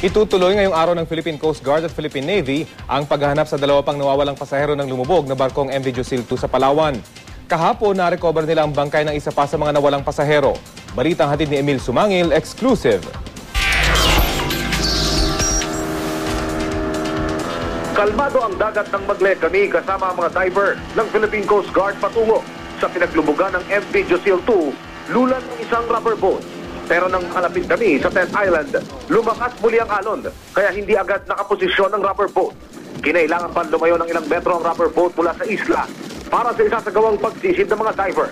Itutuloy ngayong araw ng Philippine Coast Guard at Philippine Navy ang paghahanap sa dalawa pang nawawalang pasahero ng lumubog na barkong MV Josil 2 sa Palawan. Kahapon, na-recover nila ang bangkay ng isa pa sa mga nawalang pasahero. Balitang hatid ni Emil Sumangil, exclusive. Kalmado ang dagat ng Maglecani kasama ang mga diver ng Philippine Coast Guard patungo sa pinaglumugan ng MV Josil 2, lulan ng isang rubber boat. Pero nang kalapit kami sa Tent Island, lumakas muli ang alon, kaya hindi agad nakaposisyon ang rubber boat. Kinailangan pa lumayo ng ilang metro ang rubber boat mula sa isla para sa isasagawang pagsisid ng mga diver.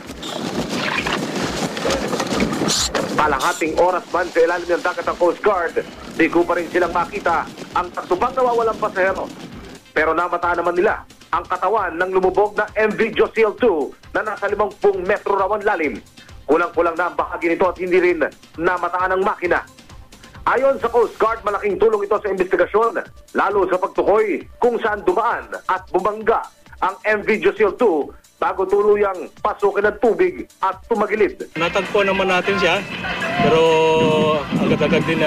Kalahating oras man sa ilalim ng dagat ng Coast Guard, di ko pa rin silang makita ang tatupang nawawalang pasahero. Pero namataan naman nila ang katawan ng lumubog na MV Josil 2 na nasa 50 metro raw ang lalim. Kulang-kulang na ang bahagi nito at hindi rin namataan ang makina. Ayon sa Coast Guard, malaking tulong ito sa investigasyon, lalo sa pagtukoy kung saan dumaan at bumangga ang MV Josil 2 bago tuluyang pasukin ng tubig at tumagilid. Natagpo naman natin siya, pero agad-agad din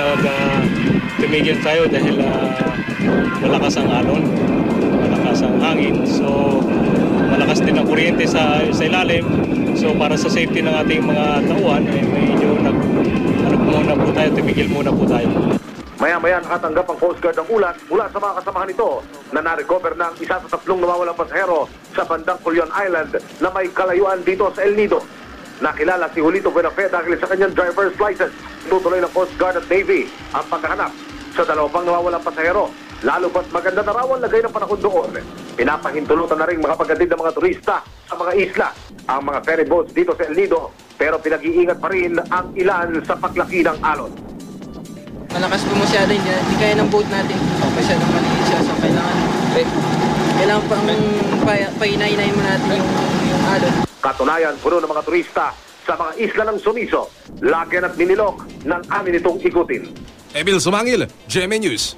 tumigil tayo dahil malakas ang alon, malakas ang hangin. So malakas din ang kuryente sa ilalim. So para sa safety ng ating mga tauhan, medyo muna po tayo, tumigil muna po tayo. Maya-maya nakatanggap ang Coast Guard ng ulat mula sa mga kasamahan nito na na-recover ng isa sa 3 nawawalang pasahero sa bandang Culion Island na may kalayuan dito sa El Nido. Nakilala si Julito Buenafe dahil sa kanyang driver's license. Tutuloy ng Coast Guard at Navy ang paghahanap sa 2 nawawalang pasahero. Lalo pa't maganda na raw ang lagay ng panahon doon. Pinapahintulutan na rin makapagatid ng mga turista sa mga isla ang mga ferry boats dito sa El Nido, pero pinag-iingat pa rin ang ilan sa paglaki ng alon. Malakas po masyado, hindi kaya ng boat natin. Masyadong maliit siya, so kailangan pang pahinay-hinay mo natin yung alon. Katunayan, puno ng mga turista sa mga isla ng Sumiso, Lagen at Minilok ng amin itong ikutin. Emil Sumangil, GMA News.